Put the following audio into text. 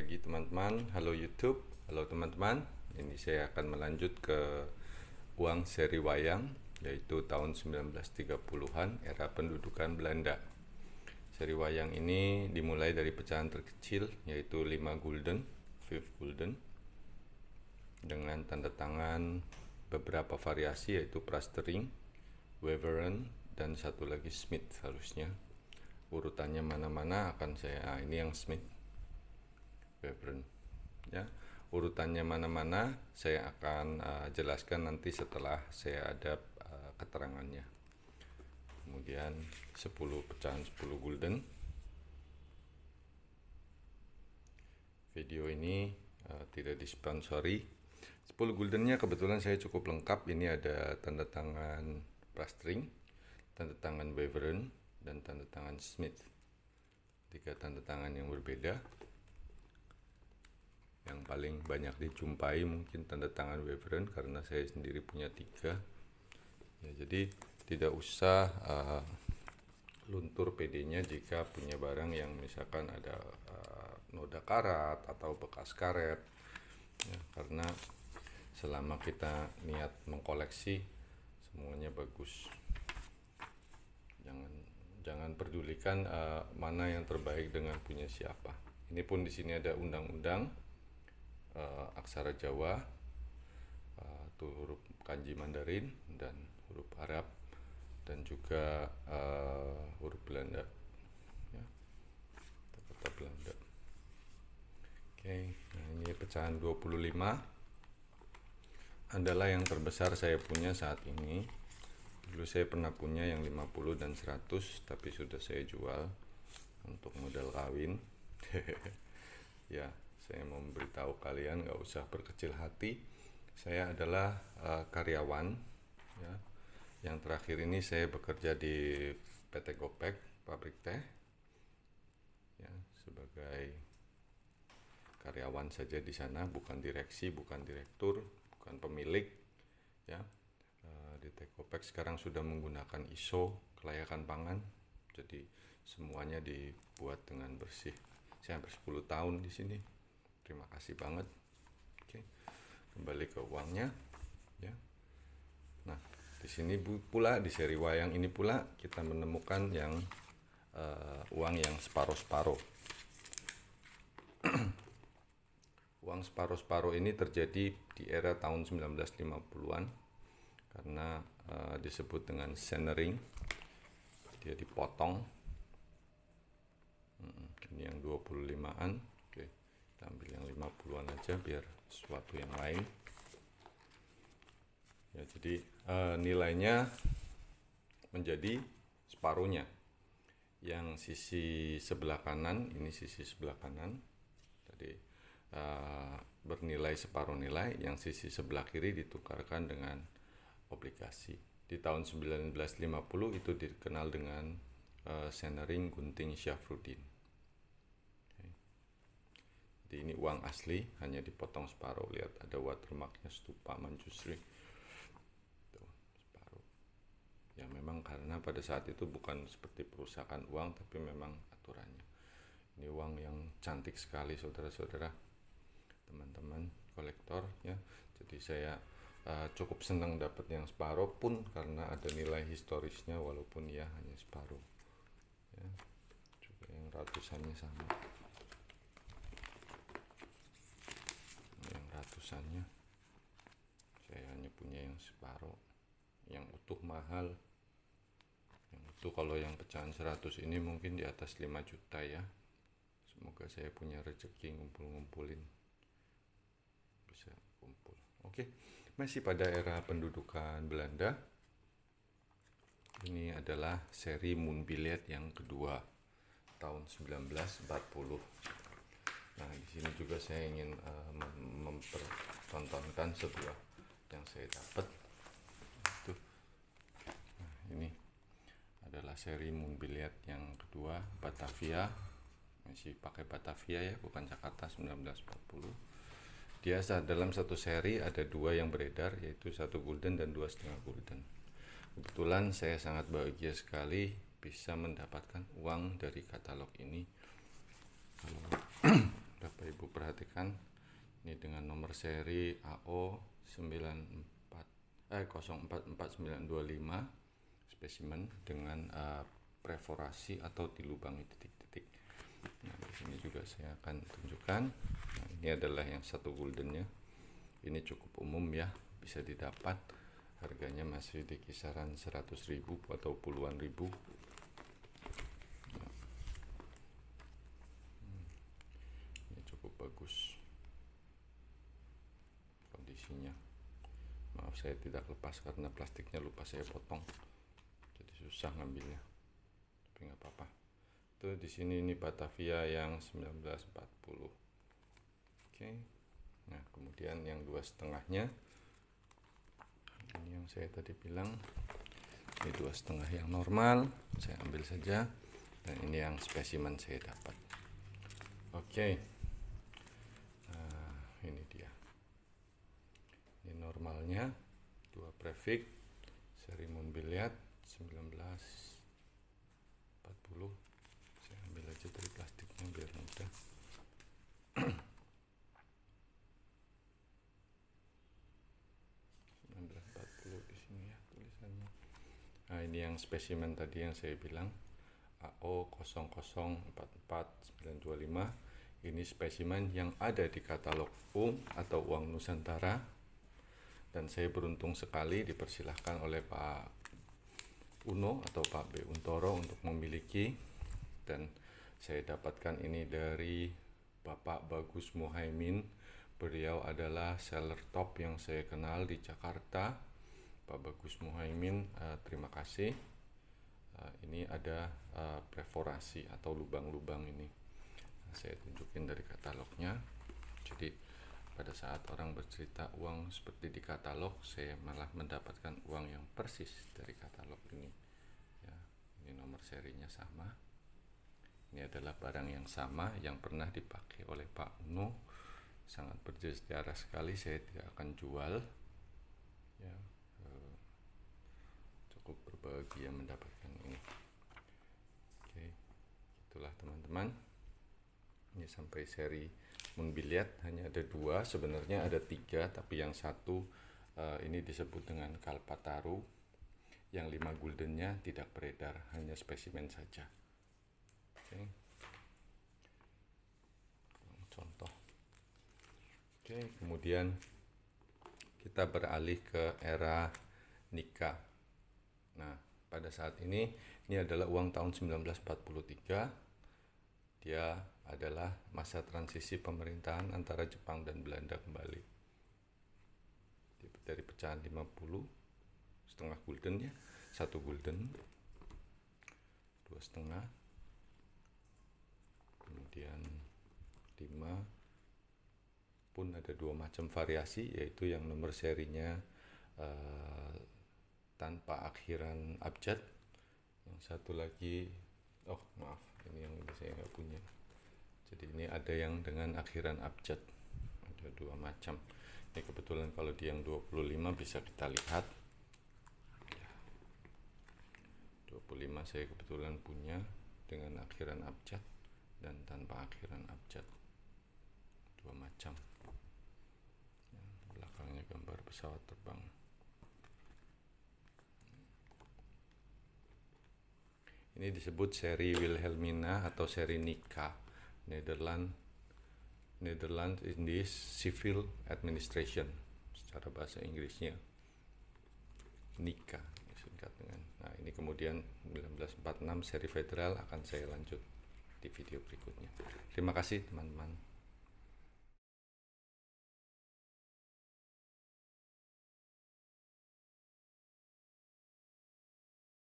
pagi teman-teman. Halo YouTube, halo teman-teman. Ini saya akan melanjut ke uang seri wayang, yaitu tahun 1930-an, era pendudukan Belanda. Seri wayang ini dimulai dari pecahan terkecil, yaitu 5 gulden, 5 gulden, dengan tanda tangan beberapa variasi, yaitu Prastering, Weveren, dan satu lagi Smith harusnya. Urutannya mana-mana akan saya, ini yang Smith, Weveren, ya. Urutannya mana-mana saya akan jelaskan nanti setelah saya ada keterangannya. Kemudian 10 pecahan 10 gulden. Video ini tidak disponsori. 10 guldennya kebetulan saya cukup lengkap. Ini ada tanda tangan Prastring, tanda tangan Weveren, dan tanda tangan Smith. 3 tanda tangan yang berbeda. Yang paling banyak dijumpai mungkin tanda tangan Weveren, karena saya sendiri punya 3 ya, jadi tidak usah luntur PD-nya jika punya barang yang misalkan ada noda karat atau bekas karet ya, karena selama kita niat mengkoleksi semuanya bagus. Jangan pedulikan mana yang terbaik dengan punya siapa. Ini pun di sini ada undang-undang, aksara Jawa, tuh huruf kanji Mandarin dan huruf Arab, dan juga huruf Belanda ya, kata Belanda. Oke, nah ini pecahan 25 adalah yang terbesar saya punya saat ini. Dulu saya pernah punya yang 50 dan 100, tapi sudah saya jual untuk modal kawin. Ya, saya mau memberitahu kalian nggak usah berkecil hati. Saya adalah karyawan ya. Yang terakhir ini saya bekerja di PT Gopek, pabrik teh ya, sebagai karyawan saja di sana, bukan direksi, bukan direktur, bukan pemilik ya. Di Teh Gopek sekarang sudah menggunakan ISO kelayakan pangan, jadi semuanya dibuat dengan bersih. Saya hampir 10 tahun di sini. Terima kasih banget. Oke, kembali ke uangnya ya. Nah, di sini pula di seri wayang ini pula kita menemukan yang uang yang separuh-separuh. Uang separuh-separuh ini terjadi di era tahun 1950-an karena disebut dengan centering. Dia dipotong. Ini yang 25-an. Oke, kita ambil yang 50-an aja biar sesuatu yang lain. Ya, jadi nilainya menjadi separuhnya. Yang sisi sebelah kanan, ini sisi sebelah kanan. Tadi bernilai separuh nilai, yang sisi sebelah kiri ditukarkan dengan obligasi. Di tahun 1950 itu dikenal dengan Centering Gunting Syafruddin. Okay. Jadi ini uang asli, hanya dipotong separuh. Lihat ada watermarknya Stupa Manjusri. Tuh, separuh. Ya memang karena pada saat itu bukan seperti perusahaan uang, tapi memang aturannya. Ini uang yang cantik sekali, saudara-saudara, teman-teman kolektor ya. Jadi saya cukup senang dapat yang separuh pun karena ada nilai historisnya, walaupun ya hanya separuh ya. Juga yang ratusannya sama, yang ratusannya saya hanya punya yang separuh. Yang utuh mahal, yang utuh kalau yang pecahan 100 ini mungkin di atas 5 juta ya. Semoga saya punya rezeki ngumpul-ngumpulin, bisa kumpul. Oke, masih pada era pendudukan Belanda. Ini adalah seri Moonbillet yang kedua tahun 1940. Nah, di sini juga saya ingin mempertontonkan sebuah yang saya dapat. Nah, ini adalah seri Moonbillet yang kedua, Batavia. Masih pakai Batavia ya, bukan Jakarta 1940. Dia dalam satu seri ada 2 yang beredar, yaitu 1 gulden dan 2,5 gulden. Kebetulan saya sangat bahagia sekali bisa mendapatkan uang dari katalog ini. Kalau Bapak Ibu perhatikan perhatikan ini dengan nomor seri AO 0444925 spesimen dengan perforasi atau dilubangi titik-titik. Nah, di sini juga saya akan tunjukkan. Nah, ini adalah yang 1 guldennya. Ini cukup umum ya, bisa didapat. Harganya masih di kisaran 100.000 atau puluhan ribu. Nah, ini cukup bagus kondisinya. Maaf saya tidak lepas karena plastiknya lupa saya potong, jadi susah ngambilnya. Tapi nggak apa-apa. Itu di sini ini Batavia yang 1940. Oke. Nah, kemudian yang 2,5-nya ini yang saya tadi bilang, ini 2,5 yang normal, saya ambil saja. Dan ini yang spesimen saya dapat. Oke. Nah, ini dia. Ini normalnya 2 prefix seri Moonbiliad 1940. Saya ambil aja dari plastiknya biar mudah. di sini ya tulisannya. Nah, ini yang spesimen tadi yang saya bilang AO 0044925. Ini spesimen yang ada di katalog atau uang Nusantara, dan saya beruntung sekali dipersilahkan oleh Pak Uno atau Pak B. Untoro untuk memiliki, dan saya dapatkan ini dari Bapak Bagus Muhaimin. Beliau adalah seller top yang saya kenal di Jakarta. Pak Bagus Muhaimin, terima kasih. Ini ada perforasi atau lubang-lubang ini. Saya tunjukin dari katalognya. Jadi pada saat orang bercerita uang seperti di katalog, saya malah mendapatkan uang yang persis dari katalog ini. Ya, ini nomor serinya sama. Ini adalah barang yang sama yang pernah dipakai oleh Pak Uno. Sangat bersejarah sekali. Saya tidak akan jual. Ya, cukup berbahagia mendapatkan ini. Oke, itulah teman-teman. Ini sampai seri Moonbiliad hanya ada 2, sebenarnya ada 3, tapi yang 1 ini disebut dengan Kalpataru. Yang 5 guldennya tidak beredar, hanya spesimen saja. Oke. Contoh. Oke, kemudian kita beralih ke era Nika. Nah, pada saat ini adalah uang tahun 1943. Dia adalah masa transisi pemerintahan antara Jepang dan Belanda kembali. Dari pecahan 50, setengah gulden ya, 1 gulden, 2,5, kemudian 5 pun ada 2 macam variasi, yaitu yang nomor serinya tanpa akhiran abjad. Yang satu lagi, oh maaf, ini yang ini saya nggak punya. Jadi ini ada yang dengan akhiran abjad, ada 2 macam. Ini kebetulan kalau di yang 25 bisa kita lihat. 25 saya kebetulan punya dengan akhiran abjad dan tanpa akhiran abjad, 2 macam. Belakangnya gambar pesawat terbang. Ini disebut seri Wilhelmina atau seri Nika, Netherlands Indies Civil Administration, secara bahasa Inggrisnya Nika disingkat dengan. Nah, ini kemudian 1946 seri federal akan saya lanjut di video berikutnya. Terima kasih teman-teman.